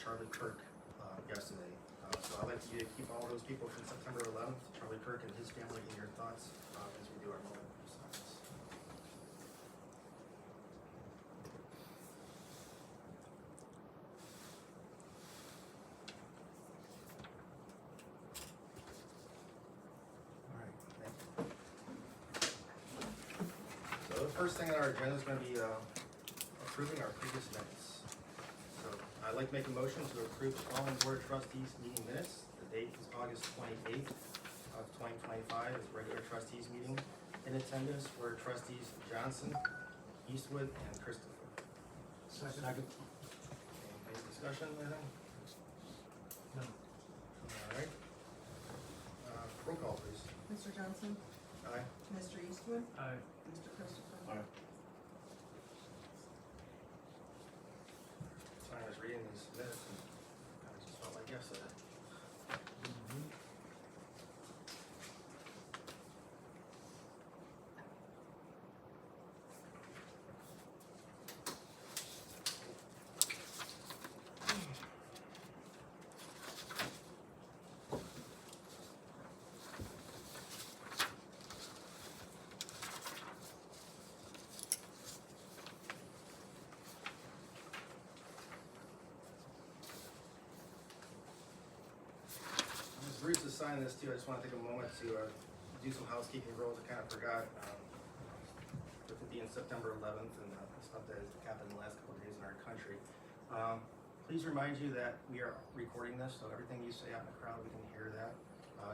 Charlie Kirk yesterday. So I'd like you to keep all those people from September 11th, Charlie Kirk and his family, in your thoughts as we do our moment of silence. All right, thank you. So the first thing on our agenda is going to be approving our previous minutes. So I'd like to make a motion to approve the following Board of Trustees meeting minutes. The date is August 28th of 2025. It's a regular trustees meeting. In attendance were trustees Johnson, Eastwood, and Christopher. Second. Any discussion, anything? No. All right. Roll call, please. Mr. Johnson? Aye. Mr. Eastwood? Aye. Mr. Christopher? Aye. So I was reading these minutes and I just felt like yesterday. Bruce has signed this too. I just want to take a moment to do some housekeeping rules. I kind of forgot with it being September 11th and stuff that has happened in the last couple of days in our country. Please remind you that we are recording this, so everything you say out in the crowd, we can hear that.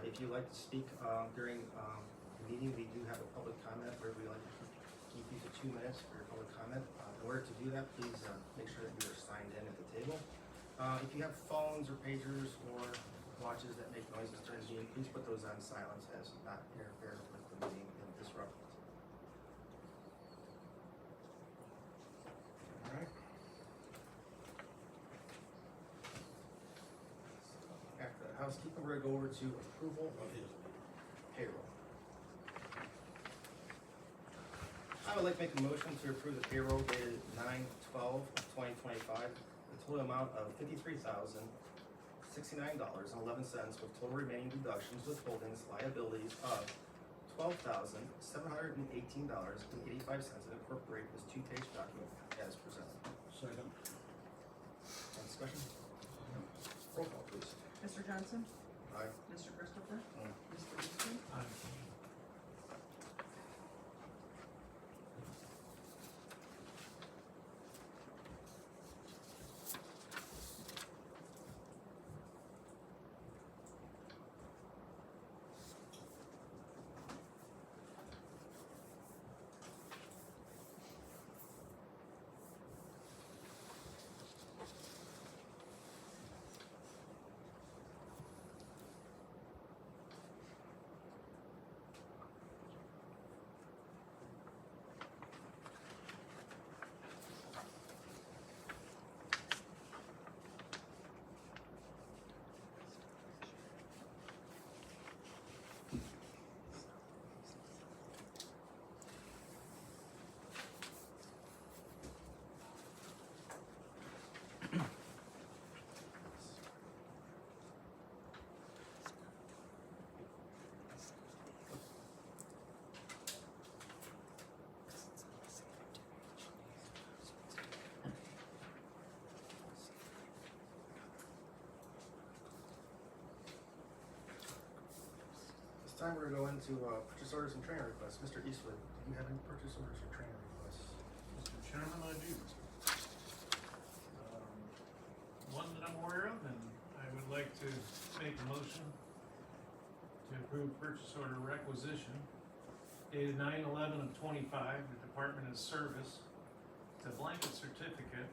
If you'd like to speak during the meeting, we do have a public comment where we like to keep you to 2 minutes for your public comment. In order to do that, please make sure that you are signed in at the table. If you have phones or pagers or watches that make noises during the meeting, please put those on silence as not interfere with the meeting and disrupt it. All right. After that housekeeping, we're going to go over to approval of payroll. I would like to make a motion to approve the payroll dated 9/12/2025, the total amount of $53,069.11 with total remaining deductions, withholdings, liabilities of $12,718.85 and incorporate this two-page document as presented. Second. Any discussion? Roll call, please. Mr. Johnson? Aye. Mr. Christopher? Aye. Mr. Eastwood? Aye. This time we're going to go into purchase orders and training requests. Mr. Eastwood, do you have any purchase orders or training requests? Mr. Chairman, I do. One that I'm aware of, and I would like to make a motion to approve purchase order requisition dated 9/11 of 25, the Department of Service, to blanket certificate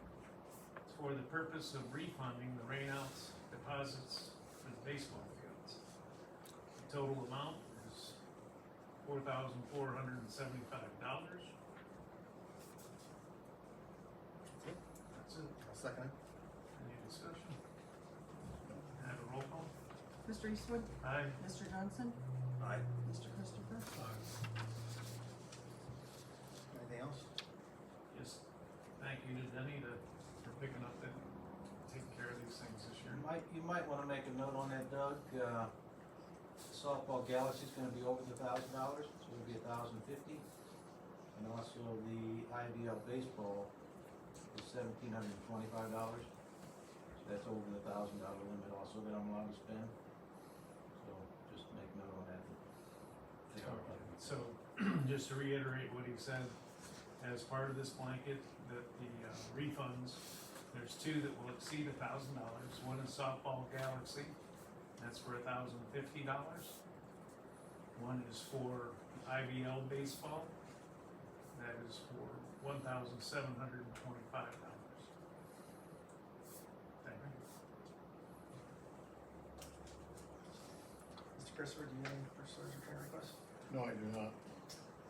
for the purpose of refunding the rainouts deposits for the baseball fields. The total amount is $4,475. That's it. I'll second it. Any discussion? Have a roll call? Mr. Eastwood? Aye. Mr. Johnson? Aye. Mr. Christopher? Anything else? Just thank you to Denny for picking up and taking care of these things You might wanna make a note on that, Doug, softball galaxy's gonna be over the $1,000, so it'll be $1,050. And also the IBL baseball is $1,725, so that's over the $1,000 limit also that I'm allowed to spend. So just make note on that. So, just to reiterate what he said, as part of this blanket, that the refunds, there's two that will exceed $1,000. One is softball galaxy, that's for $1,050. One is for IBL baseball, that is for $1,725. Thank you. Mr. Christopher, do you have any purchase orders or training requests? No, I do not.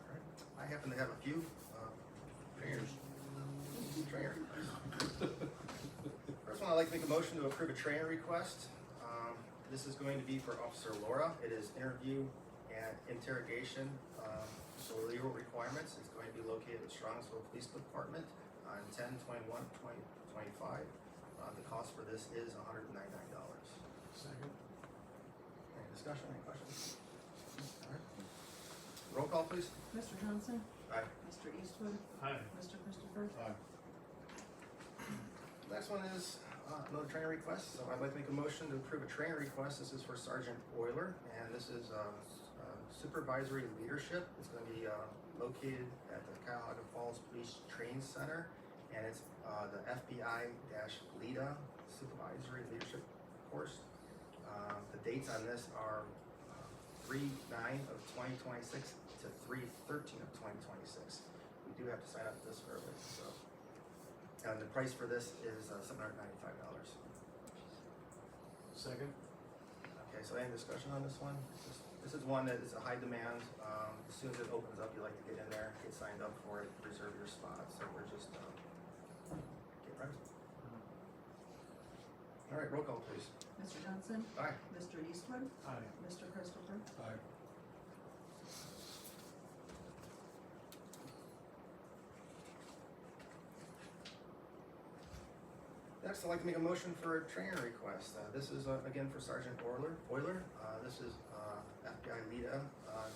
Alright, I happen to have a few, trainers. Trainer. First one, I'd like to make a motion to approve a trainer request. This is going to be for Officer Laura. It is interview and interrogation, so legal requirements. It's going to be located at Strongsville Police Department on 10/21/2025. The cost for this is $199. Second. Any discussion, any questions? Alright. Roll call, please. Mr. Johnson? Aye. Mr. Eastwood? Aye. Mr. Christopher? Aye. Next one is another trainer request, so I'd like to make a motion to approve a trainer request. This is for Sergeant Euler, and this is supervisory leadership. It's going to be located at the Cuyahoga Falls Police Training Center, and it's the FBI-LEADA Supervisory Leadership Course. The dates on this are 3/9/2026 to 3/13/2026. We do have to sign up this early, so. And the price for this is $795. Second. Okay, so any discussion on this one? This is one that is a high demand. As soon as it opens up, you like to get in there, get signed up for it, reserve your spot. So we're just get ready. All right, roll call, please. Mr. Johnson? Aye. Mr. Eastwood? Aye. Mr. Christopher? Aye. Next, I'd like to make a motion for a trainer request. This is again for Sergeant Euler. This is FBI LEADA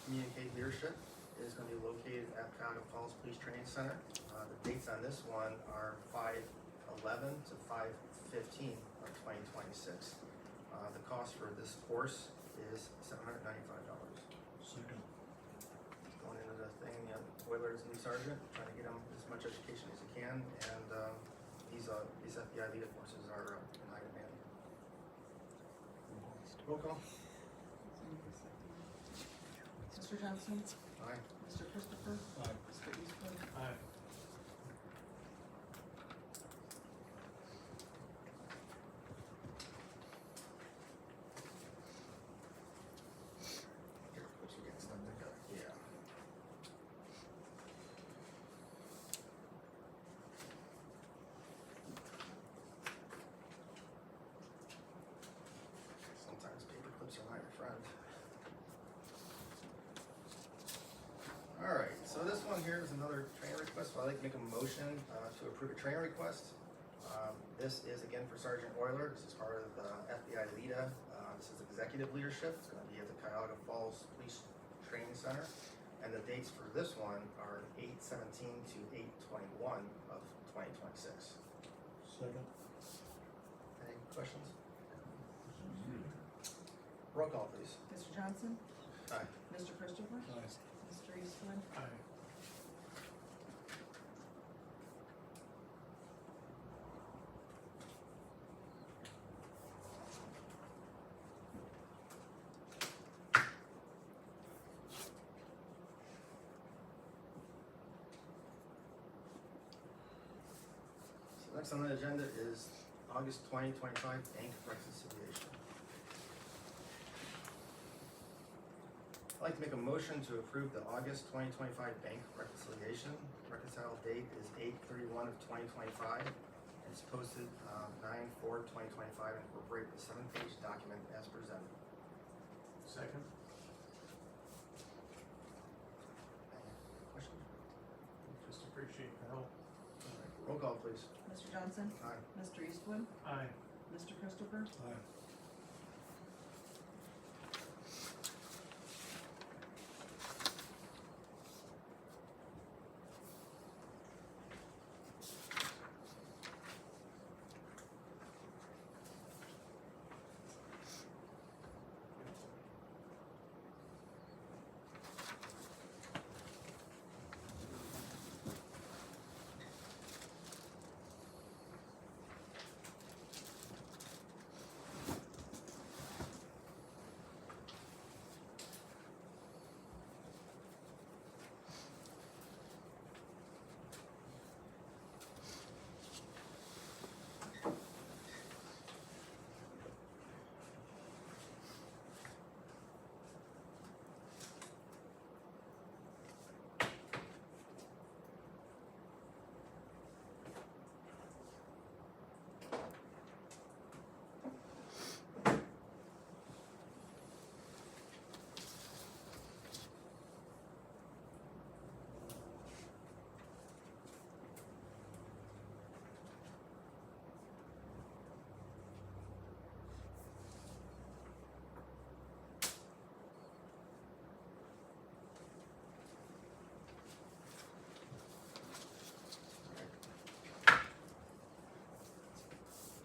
Communicate Leadership. It is going to be located at Cuyahoga Falls Police Training Center. The dates on this one are 5/11 to 5/15/2026. The cost for this course is $795. Second. Going into the thing, Euler is a new sergeant, trying to get him as much education as he can, and these FBI LEADA courses are in high demand. Roll call. Mr. Johnson? Aye. Mr. Christopher? Aye. Mr. Eastwood? Aye. Here, let's get stuff together. Yeah. Sometimes paper clips are not your friend. Alright, so this one here is another trainer request, so I'd like to make a motion to approve a trainer request. This is again for Sergeant Euler. This is part of the FBI LEADA. This is executive leadership. It's going to be at the Cuyahoga Falls Police Training Center. And the dates for this one are 8/17 to 8/21/2026. Second. Any questions? Roll call, please. Mr. Johnson? Aye. Mr. Christopher? Aye. Mr. Eastwood? Aye. So next on the agenda is August 2025 bank reconciliation. I'd like to make a motion to approve the August 2025 bank reconciliation. Reconciled date is 8/31/2025. It's posted 9/4/2025 and incorporate the 7-page document as presented. Second. Any questions? Just appreciate the help. All right, roll call, please. Mr. Johnson? Aye. Mr. Eastwood? Aye. Mr. Christopher? Aye.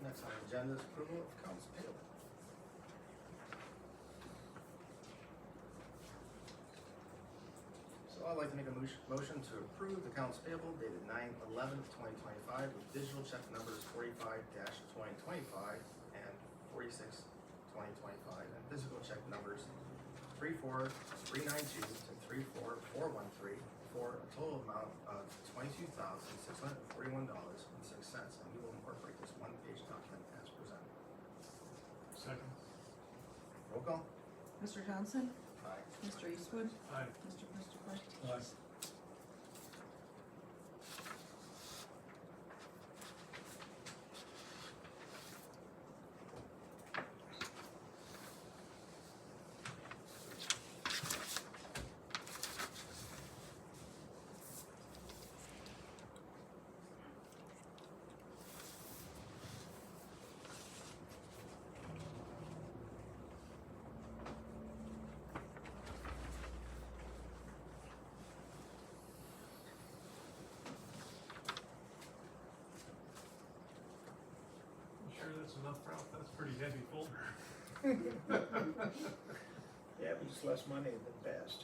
Next on our agenda is approval of accounts payable. So I'd like to make a motion to approve accounts payable dated 9/11/2025 with digital check numbers 45-2025 and 46-2025 and physical check numbers 34392 to 34413 for a total amount of $22,641.06, and we will incorporate this one-page document as presented. Second. Roll call. Mr. Johnson? Aye. Mr. Eastwood? Aye. Mr. Christopher? Aye. You sure that's enough, Ralph? That's a pretty heavy folder. Yeah, but it's less money than best.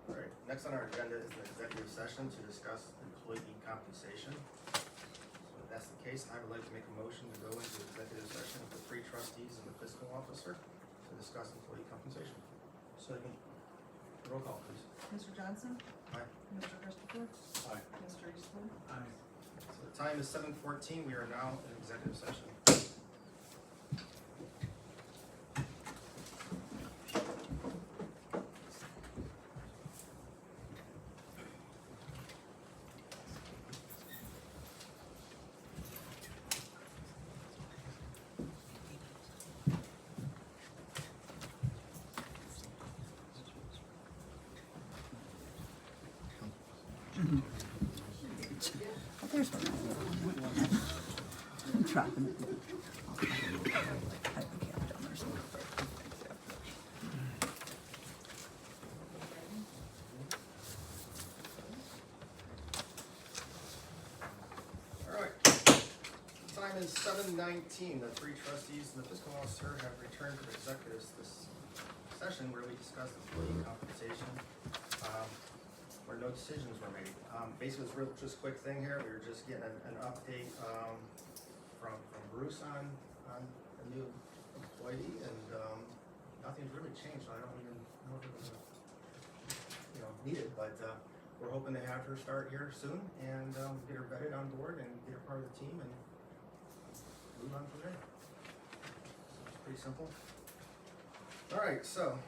Alright, next on our agenda is an executive session to discuss employee compensation. So if that's the case, I would like to make a motion to go into executive session with the three trustees and the fiscal officer to discuss employee compensation. Second. Roll call, please. Mr. Johnson? Aye. Mr. Christopher? Aye. Mr. Eastwood? Aye. So the time is 7:14, we are now in executive session. There's one. I'm dropping it. I think I've done this one. Alright, time is 7:19, the three trustees and the fiscal officer have returned from executive session where we discussed employee compensation, where no decisions were made. Basically, it's real, just a quick thing here, we were just getting an update, from Bruce on a new employee, and, nothing's really changed, so I don't even know if it was, needed, but, we're hoping to have her start here soon, and, get her vetted on board and get her part of the team and move on from there. So it's pretty simple. All right, so,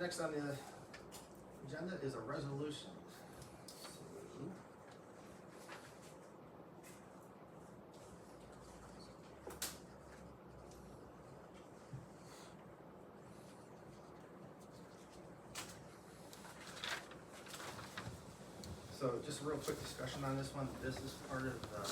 next on the agenda is a resolution. So, So just a real quick discussion on this one. This is part of the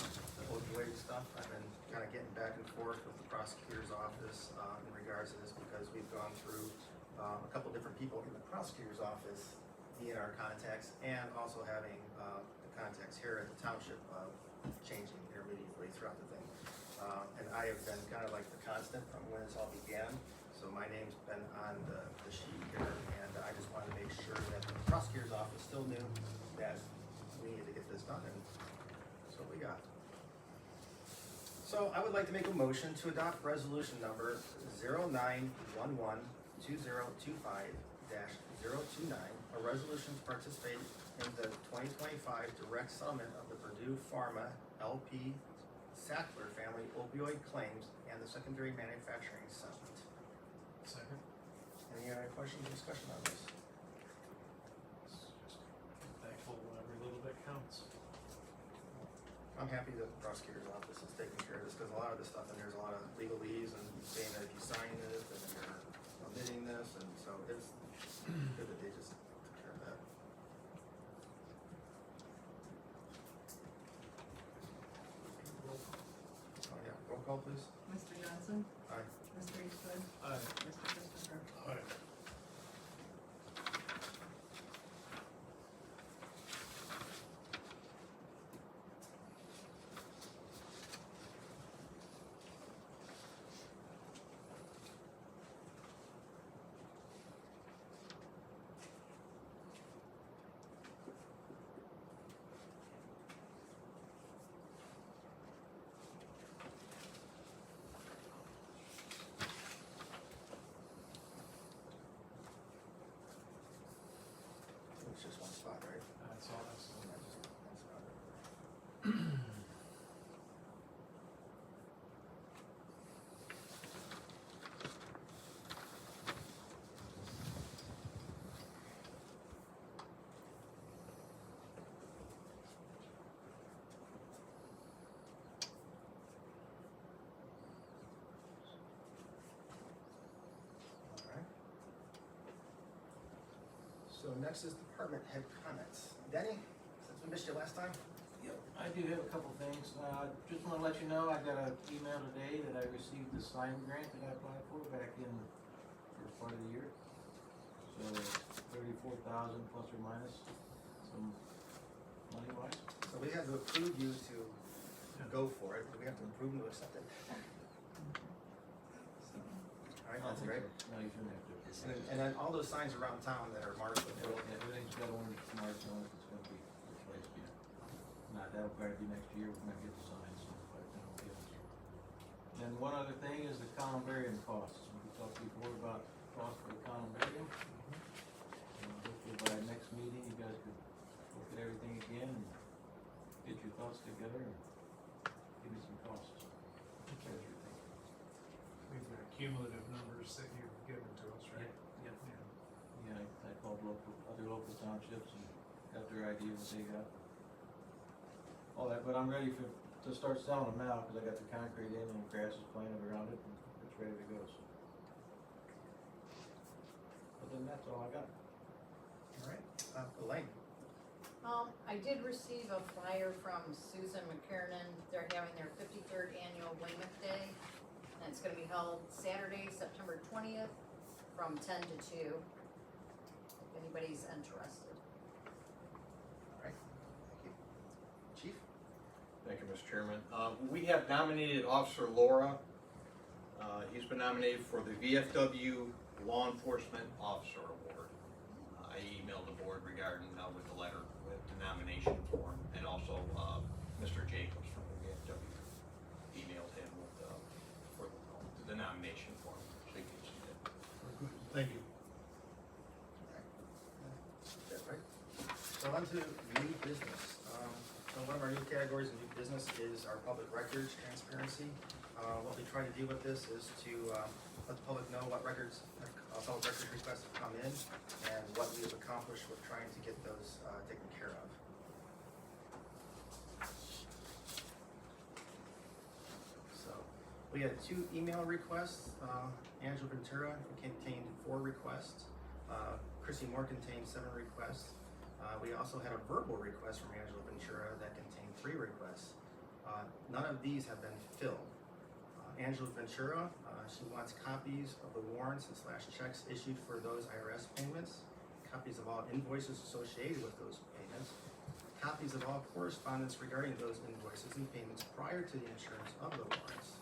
opioid stuff. I've been kind of getting back and forth with the prosecutor's office in regards to this because we've gone through a couple different people in the prosecutor's office being our contacts and also having the contacts here at the township changing intermediately throughout the thing. And I have been kind of like the constant from when this all began. So my name's been on the sheet here, and I just wanted to make sure that the prosecutor's office still knew that we needed to get this done, and that's what we got. So I would like to make a motion to adopt resolution number 0911-2025-029, a resolution to participate in the 2025 direct settlement of the Purdue Pharma LP Sackler family opioid claims and the secondary manufacturing settlement. Second. Any other questions or discussion on this? Thankful every little bit counts. I'm happy that the prosecutor's office is taking care of this, because a lot of this stuff in there's a lot of legalese and saying that if you sign this, then you're omitting this, and so it's good that they just took care of that. Oh yeah, roll call please. Mr. Johnson? Aye. Mr. Eastwood? Aye. Mr. Christopher? Aye. It's just one spot, right? That's all, that's all. Yeah, just one spot. Alright. So next is department head comments. Denny, since we missed you last time? Yep, I do have a couple things. Just wanna let you know, I got an email today that I received the slime grant that I applied for back in first part of the year. So 34,000 plus or minus some money wise. So we have to approve you to go for it. Do we have to approve you to accept it? Alright, that's great. No, you shouldn't have to. And then all those signs around town that are marked with Everything's got orange marks on it, it's gonna be replaced, yeah. Not, that'll probably be next year, we're gonna get the signs, but that'll be it. And one other thing is the columbarium costs. We talked before about cost for the columbarium. Hopefully by next meeting, you guys could look at everything again and get your thoughts together and give me some costs. What you guys think? We've got cumulative numbers that you've given to us, right? Yep. Yeah. Yeah, I called other local townships and got their idea what they got. All that, but I'm ready to start selling them now, cause I got the concrete in and the grass is planted around it and it's ready to go, so. But then that's all I got. Alright, Elaine. I did receive a flyer from Susan McKiernan. They're having their 53rd annual Weymouth Day. And it's gonna be held Saturday, September 20th, from 10 to 2. If anybody's interested. Alright, thank you. Chief? Thank you, Mr. Chairman. We have nominated Officer Laura. He's been nominated for the VFW Law Enforcement Officer Award. I emailed the board regarding with the letter with the nomination form, and also Mr. Jacobs from the VFW emailed him with for the nomination form, so you can see that. Good, thank you. That's right. So on to new business. So one of our new categories of new business is our public records transparency. What we try to do with this is to let the public know what records, public records requests have come in and what we have accomplished with trying to get those taken care of. So, we had 2 email requests. Angela Ventura contained 4 requests. Chrissy Moore contained 7 requests. We also had a verbal request from Angela Ventura that contained 3 requests. None of these have been filled. Angela Ventura, she wants copies of the warrants and / checks issued for those IRS payments, copies of all invoices associated with those payments, copies of all correspondence regarding those invoices and payments prior to the insurance of the warrants.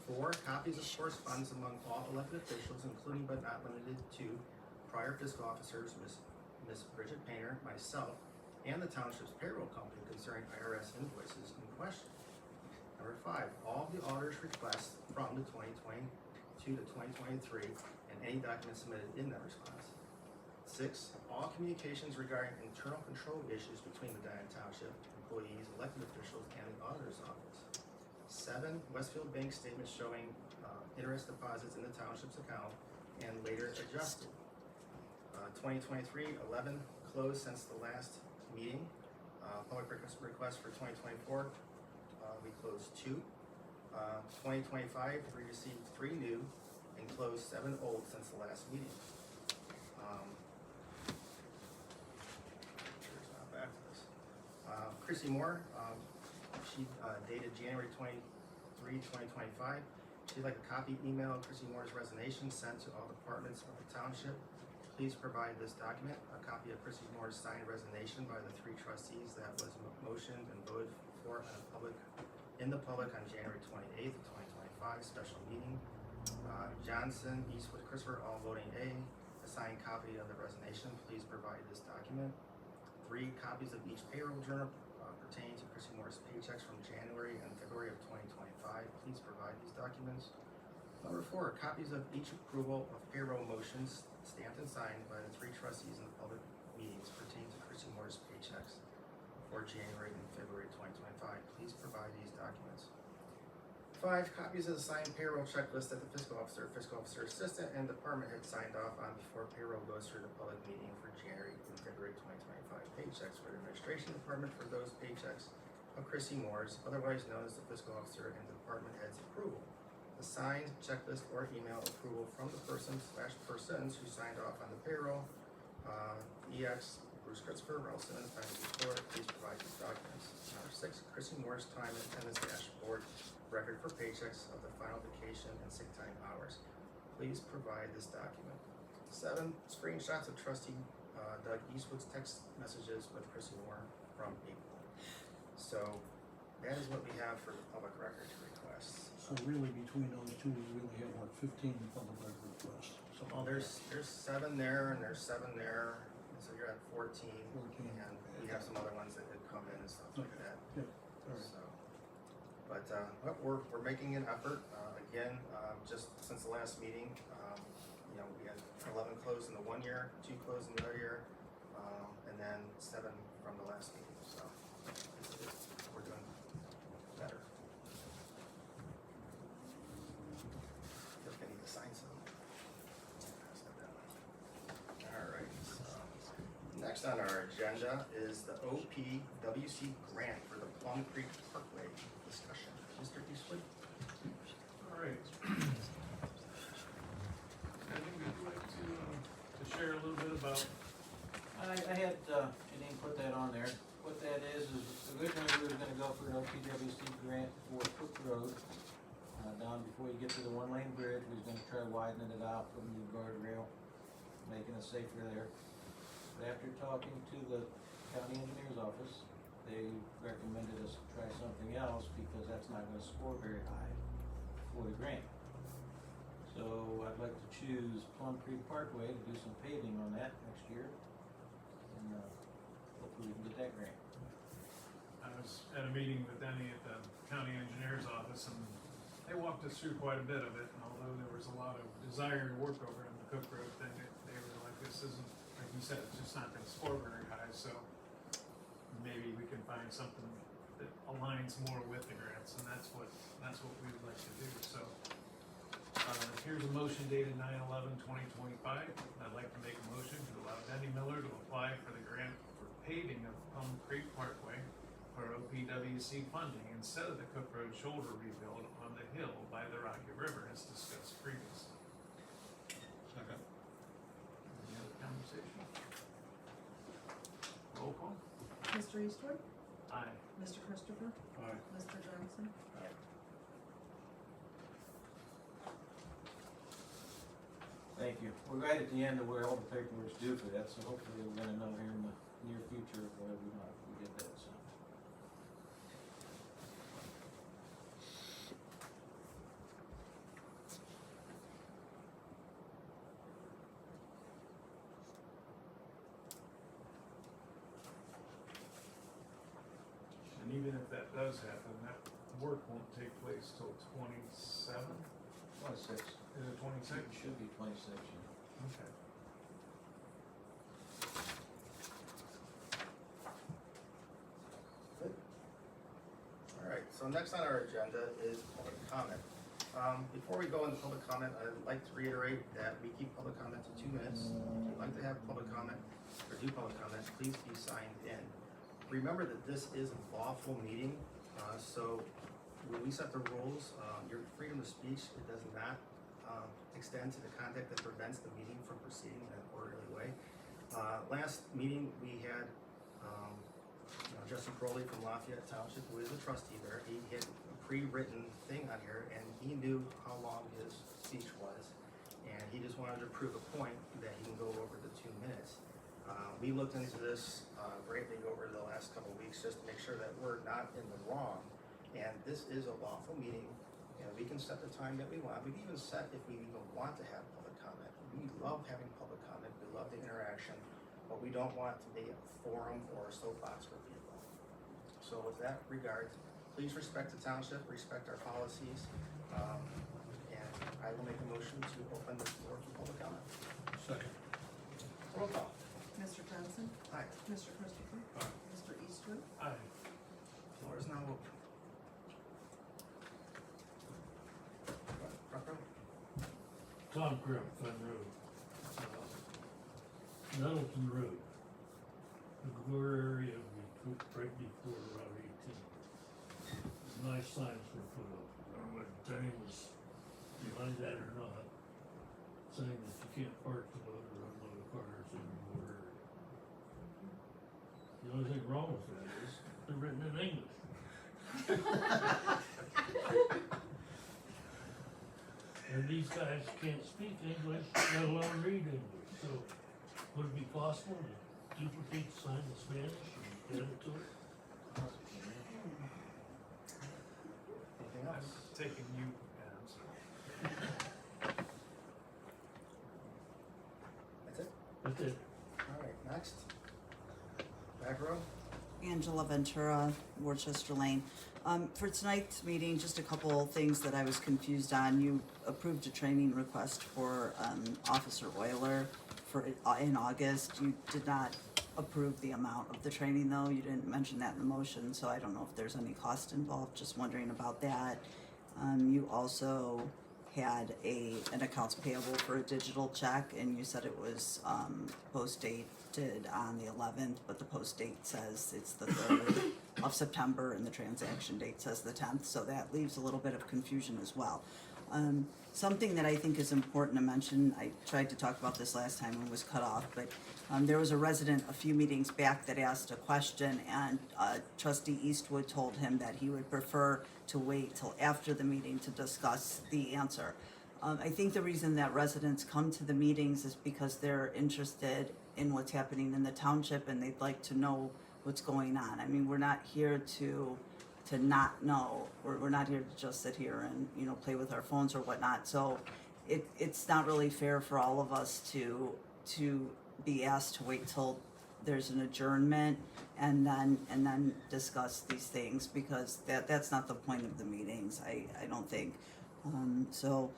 4 copies of correspondence among all elected officials, including but not limited to prior fiscal officers, Ms. Bridget Painter, myself, and the township's payroll company concerning IRS invoices in question. Number 5, all of the auditor's requests from the 2022 to 2023 and any documents submitted in that response. 6, all communications regarding internal control issues between Medina Township employees, elected officials, and the auditor's office. 7, Westfield Bank statements showing interest deposits in the township's account and later adjusted. 2023, 11 closed since the last meeting. Public request for 2024, we closed 2. 2025, we received 3 new and closed 7 old since the last meeting. Sure it's not back to this. Chrissy Moore, she dated January 23, 2025. She'd like a copy email of Chrissy Moore's resignation sent to all departments of the township. Please provide this document, a copy of Chrissy Moore's signed resignation by the 3 trustees that was motioned and voted for in the public on January 28th, 2025, special meeting. Johnson, Eastwood, Christopher, all voting A. A signed copy of the resignation. Please provide this document. 3 copies of each payroll journal pertaining to Chrissy Moore's paychecks from January and February of 2025. Please provide these documents. Number 4, copies of each approval of payroll motions stamped and signed by the 3 trustees in the public meetings pertaining to Chrissy Moore's paychecks for January and February 2025. Please provide these documents. 5, copies of the signed payroll checklist that the fiscal officer assistant, and department head signed off on before payroll goes through the public meeting for January and February 2025 paychecks for the administration department for those paychecks of Chrissy Moore's, otherwise known as the fiscal officer and department head's approval. The signed checklist or email approval from the person/persons who signed off on the payroll, EX, Bruce Christopher, Ralph Simmons, finance report. Please provide these documents. Number 6, Chrissy Moore's time and attendance dashboard record for paychecks of the final vacation and sick time hours. Please provide this document. 7, screenshots of trustee Doug Eastwood's text messages with Chrissy Moore from April. So that is what we have for the public records requests. So really, between those 2, we really have like 15 public record requests. So Well, there's 7 there and there's 7 there, and so you're at 14. 14. And we have some other ones that could come in and stuff like that. Yep, all right. So, but we're making an effort. Again, just since the last meeting, you know, we had 11 closed in the 1 year, 2 closed in the other year, and then 7 from the last meeting. So we're doing better. I think I need to sign some. Pass that down. All right. So next on our agenda is the OPWC grant for the Plum Creek Parkway discussion. Mr. Eastwood? All right. I think we'd like to share a little bit about, I had, you didn't put that on there. What that is originally we were gonna go for an OPWC grant for Cook Road. Down before you get to the 1-lane bridge, we was gonna try widening it out, putting a new guardrail, making it safer there. But after talking to the county engineer's office, they recommended us try something else because that's not gonna score very high for the grant. So I'd like to choose Plum Creek Parkway to do some paving on that next year. And hopefully we can get that grant. I was at a meeting with Denny at the county engineer's office, and they walked us through quite a bit of it, and although there was a lot of desire to work over on the Cook Road thing, they were like, this isn't, like you said, it's just not gonna score very high, so maybe we can find something that aligns more with the grants, and that's what we'd like to do, so. Here's a motion dated 9/11/2025. I'd like to make a motion to allow Denny Miller to apply for the grant for paving of Plum Creek Parkway for OPWC funding instead of the Cook Road shoulder rebuild on the hill by the Rocky River as discussed previously. Second. Any other conversation? Roll call? Mr. Eastwood? Aye. Mr. Christopher? Aye. Mr. Johnson? Thank you. We're right at the end of where all the paperwork's due for that, so hopefully we're gonna know here in the near future whether we want to get that, so. And even if that does happen, that work won't take place till 27? 26. Is it 26? It should be 26, yeah. Okay. Alright, so next on our agenda is public comment. Before we go into public comment, I'd like to reiterate that we keep public comment to 2 minutes. If you'd like to have public comment or do public comment, please be signed in. Remember that this is a lawful meeting, so when we set the rules, your freedom of speech, it does not extend to the conduct that prevents the meeting from proceeding in an orderly way. Last meeting, we had Justin Crowley from Lafayette Township, who is a trustee there. He had a pre-written thing on here, and he knew how long his speech was, and he just wanted to prove a point that he can go over the 2 minutes. We looked into this greatly over the last couple of weeks just to make sure that we're not in the wrong. And this is a lawful meeting, and we can set the time that we want. We can even set if we even want to have public comment. We love having public comment, we love the interaction, but we don't want it to be a forum or a soapbox for people. So with that regard, please respect the township, respect our policies, and I will make a motion to open the floor for public comment. Second. Roll call. Mr. Johnson? Aye. Mr. Christopher? Aye. Mr. Eastwood? Aye. Floor is now open. Front row. Tom Crump, Fun Road. Nettleton Road. The Gore area right before Route 18. Nice signs were put up. I don't know what time was behind that or not, saying that you can't park the boat or unload cars in the Gore area. The only thing wrong with that is they're written in English. And these guys can't speak English, let alone read English, so would it be possible to duplicate the sign in Spanish and add it to it? Anything I'm else? taking you, Adam. That's it? That's it. Alright, next. Back row. Angela Ventura, Worcester Lane. For tonight's meeting, just a couple things that I was confused on. You approved a training request for Officer Euler in August. You did not approve the amount of the training though. You didn't mention that in the motion, so I don't know if there's any cost involved. Just wondering about that. You also had an accounts payable for a digital check, and you said it was post dated on the 11th, but the post date says it's the 3rd of September and the transaction date says the 10th, so that leaves a little bit of confusion as well. Something that I think is important to mention, I tried to talk about this last time and was cut off, but there was a resident a few meetings back that asked a question, and Trustee Eastwood told him that he would prefer to wait till after the meeting to discuss the answer. I think the reason that residents come to the meetings is because they're interested in what's happening in the township and they'd like to know what's going on. I mean, we're not here to not know. We're not here to just sit here and, you know, play with our phones or whatnot. So it's not really fair for all of us to be asked to wait till there's an adjournment and then discuss these things, because that's not the point of the meetings, I don't think. So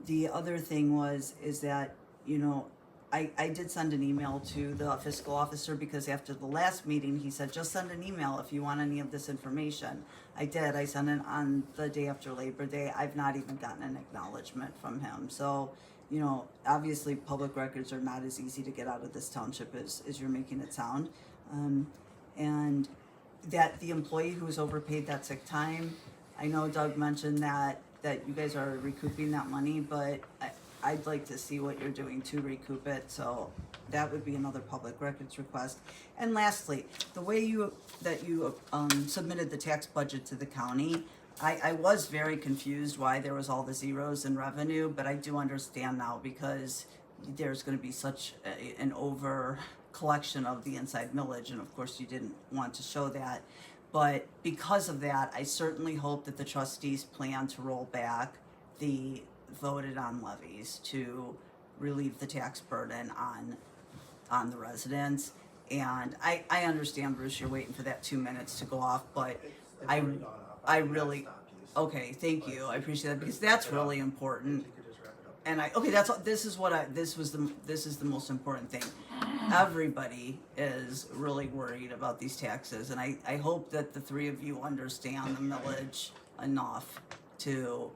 the other thing is that, you know, I did send an email to the fiscal officer because after the last meeting, he said, just send an email if you want any of this information. I did, I sent it on the day after Labor Day. I've not even gotten an acknowledgement from him. So, you know, obviously public records are not as easy to get out of this township as you're making it sound. And that the employee who's overpaid that sick time, I know Doug mentioned that you guys are recouping that money, but I'd like to see what you're doing to recoup it, so that would be another public records request. And lastly, the way you submitted the tax budget to the county, I was very confused why there was all the zeros in revenue, but I do understand now because there's gonna be such an over collection of the inside millage, and of course you didn't want to show that. But because of that, I certainly hope that the trustees plan to roll back the voted on levies to relieve the tax burden on the residents. And I understand, Bruce, you're waiting for that 2 minutes to go off, but It's I- already gone off. I did not really- stop you, so okay, thank you, I appreciate that, because that's really if important. you could just wrap it up. And this is the most important thing. Everybody is really worried about these taxes, and I hope that the three of you understand the millage enough to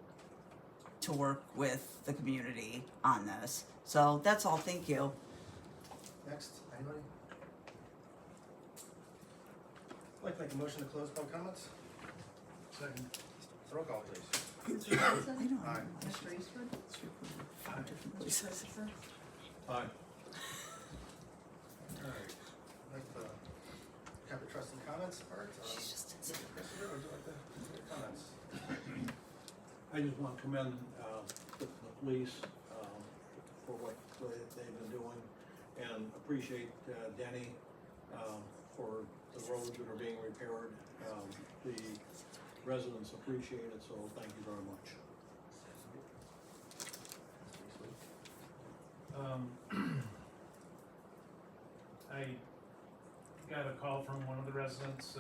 work with the community on this. So that's all, thank you. Next, anybody? I'd like to make a motion to close public comments. Second. Roll call, please. Mr. Johnson? I don't know. Aye. Mr. Eastwood? It's recorded from Aye. different Mr. places. Christopher? Aye. Alright, I'd like to have the trustee comments part. She's just insane. Christopher, would you like to make your comments? I just want to commend, the police, for what they've been doing, and appreciate, Denny, for the roads that are being repaired. The residents appreciate it, so thank you very much. I got a call from one of the residents,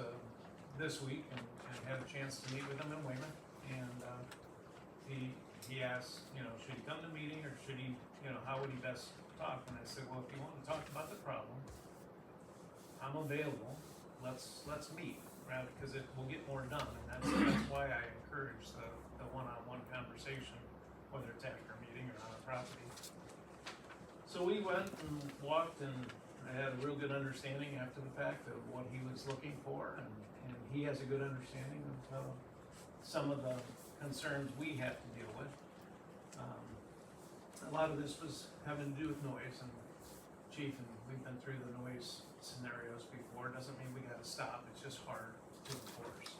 this week and had a chance to meet with him in Weymouth. And, he asked, you know, should he come to the meeting or should he, you know, how would he best talk? And I said, well, if you want to talk about the problem, I'm available, let's meet, right, because it will get more done, and that's why I encourage the one-on-one conversation, whether it's after a meeting or on a property. So we went and walked, and I had a real good understanding after the fact of what he was looking for, and he has a good understanding of some of the concerns we have to deal with. A lot of this was having to do with noise, and Chief, and we've been through the noise scenarios before. Doesn't mean we gotta stop, it's just hard to enforce.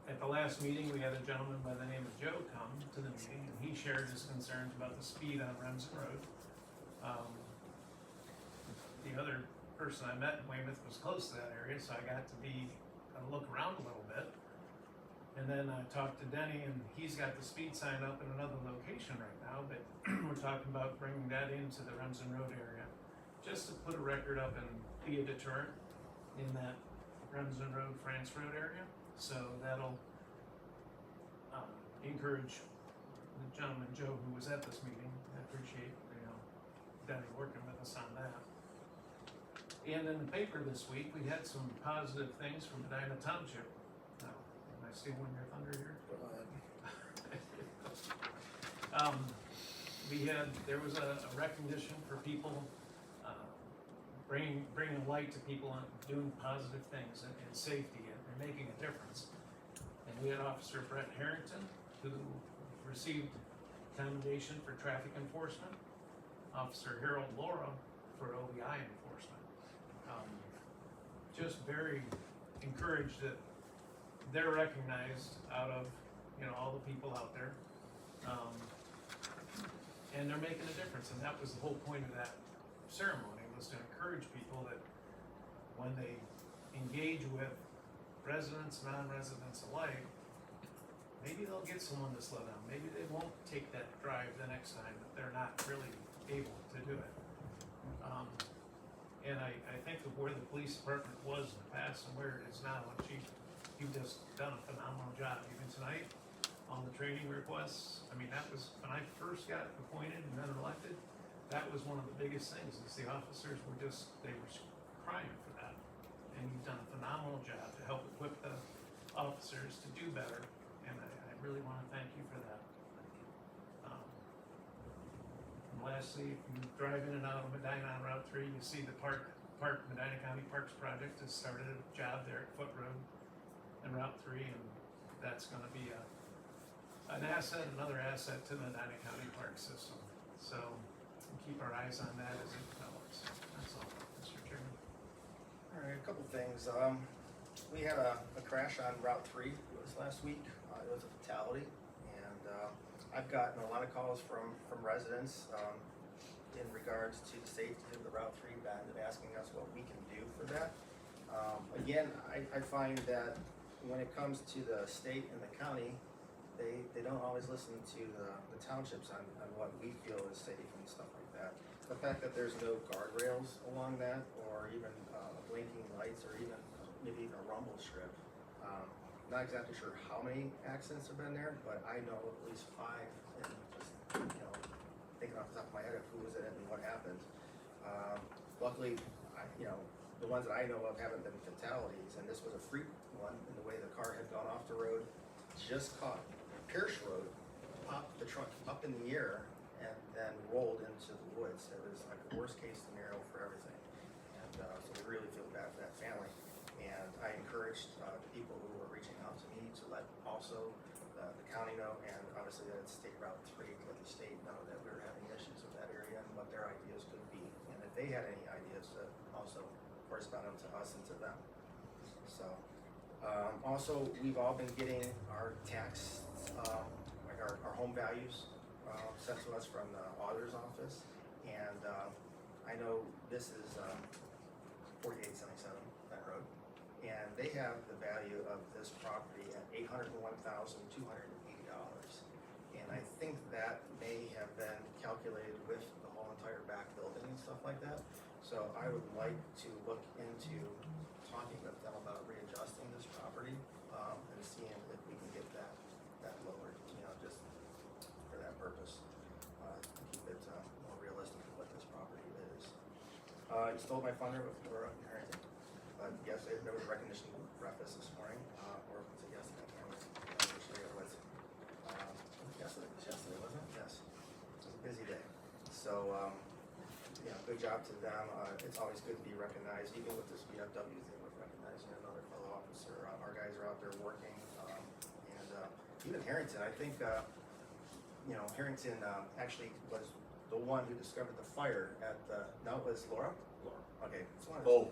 At the last meeting, we had a gentleman by the name of Joe come to the meeting, and he shared his concerns about the speed on Remsen Road. The other person I met in Weymouth was close to that area, so I got to look around a little bit. And then I talked to Denny, and he's got the speed sign up in another location right now, but we're talking about bringing that into the Remsen Road area, just to put a record up and be a deterrent in that Remsen Road, France Road area. So that'll encourage the gentleman, Joe, who was at this meeting. I appreciate, you know, Denny working with us on that. And in the paper this week, we had some positive things from Medina Township. Now, am I stealing your thunder here? Go ahead. There was a recognition for people, bringing light to people on doing positive things and safety and making a difference. And we had Officer Brett Harrington, who received commendation for traffic enforcement, Officer Harold Laura for OBI enforcement. Just very encouraged that they're recognized out of, you know, all the people out there. And they're making a difference, and that was the whole point of that ceremony, was to encourage people that when they engage with residents, non-residents alike, maybe they'll get someone to slow down, maybe they won't take that drive the next time, but they're not really able to do it. And I think of where the police department was in the past and where it is now, and Chief, you've just done a phenomenal job, even tonight. on the training requests. I mean, that was, when I first got appointed and then elected, that was one of the biggest things, is the officers were just, they were crying for that. And you've done a phenomenal job to help equip the officers to do better, and I really wanna thank you for that. And lastly, if you drive in and out of Medina on Route 3, you see the Medina County Parks Project has started a job there at Foot Road and Route 3, and that's gonna be an asset, another asset to the Medina County Park system. So, we'll keep our eyes on that as it develops. That's all, Mr. Chairman. All right, a couple things. We had a crash on Route 3 this last week. It was a fatality, and I've gotten a lot of calls from residents in regards to the safety of the Route 3 bend and asking us what we can do for that. Again, I find that when it comes to the state and the county, they don't always listen to the townships on what we feel is safe and stuff like that. The fact that there's no guardrails along that, or even blinking lights, or even maybe even a rumble strip. Not exactly sure how many accidents have been there, but I know at least 5, and just, thinking off the top of my head of who was in it and what happened. Luckily, the ones that I know of haven't been fatalities, and this was a freak one in the way the car had gone off the road, just caught Pierce Road, popped the truck up in the air, and then rolled into the woods. It was like the worst case scenario for everything. And so we really feel bad for that family. And I encouraged the people who were reaching out to me to let also the county know, and obviously that it's State Route 3, to let the state know that we were having issues with that area and what their ideas could be. And if they had any ideas, to also correspond them to us and to them. So, also, we've all been getting our tax, like our home values sent to us from the auditor's office. And I know this is 4877 that road. And they have the value of this property at $801,280. And I think that may have been calculated with the whole entire back building and stuff like that. So I would like to look into talking with them about readjusting this property and seeing if we can get that lowered, just for that purpose. Keep it more realistic of what this property is. You stole my thunder with Laura Harrington. Yes, there was a recognition breakfast this morning, or was it yesterday? I can't remember which day it was. Yesterday, it was yesterday, wasn't it? Yes. It was a busy day. So, good job to them. It's always good to be recognized, even with this VFW thing with recognizing another fellow officer. Our guys are out there working, and even Harrington, I think, Harrington actually was the one who discovered the fire at the, no, it was Laura? Laura. Okay, it's one of Both.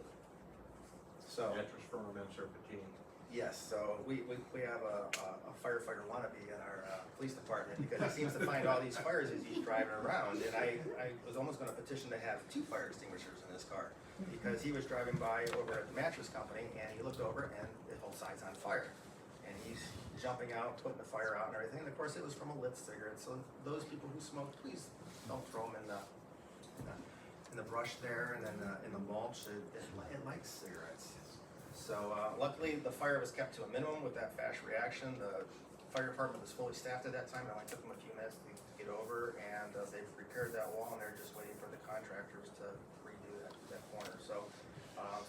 So, Mattress firm and Serpentine. yes, so we have a firefighter wannabe in our police department, because he seems to find all these fires as he's driving around, and I was almost gonna petition to have 2 fire extinguishers in his car, because he was driving by over at the mattress company, and he looked over and the whole side's on fire. And he's jumping out, putting the fire out and everything, and of course it was from a lit cigarette, so those people who smoke, please don't throw them in the brush there, and then in the mulch. It likes cigarettes. So luckily, the fire was kept to a minimum with that fast reaction. The fire department was fully staffed at that time. It only took them a few minutes to get over, and they've repaired that wall, and they're just waiting for the contractors to redo that corner. So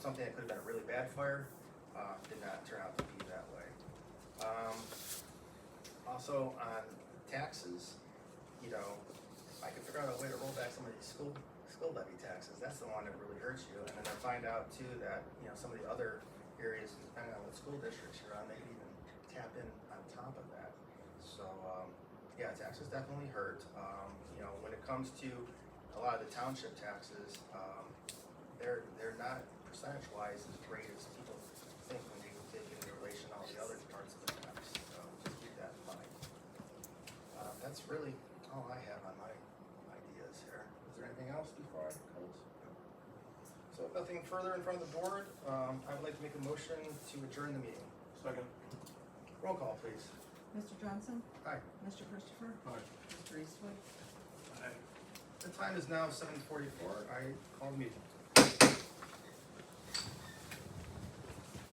something that could have been a really bad fire did not turn out to be that way. Also on taxes, if I could figure out a way to roll back some of these school levy taxes, that's the one that really hurts you. And then I find out too that, some of the other areas, depending on what school districts you're on, they can even tap in on top of that. So, taxes definitely hurt. When it comes to a lot of the township taxes, they're not percentage-wise as great as people think when they take into relation all the other parts of the tax. So just keep that in mind. That's really all I have on my ideas here. Is there anything else before I close? So if nothing further in front of the board, I would like to make a motion to adjourn the meeting. Second. Roll call, please. Mr. Johnson? Aye. Mr. Christopher? Aye. Mr. Eastwood? I The time is now 7:44. I call the meeting.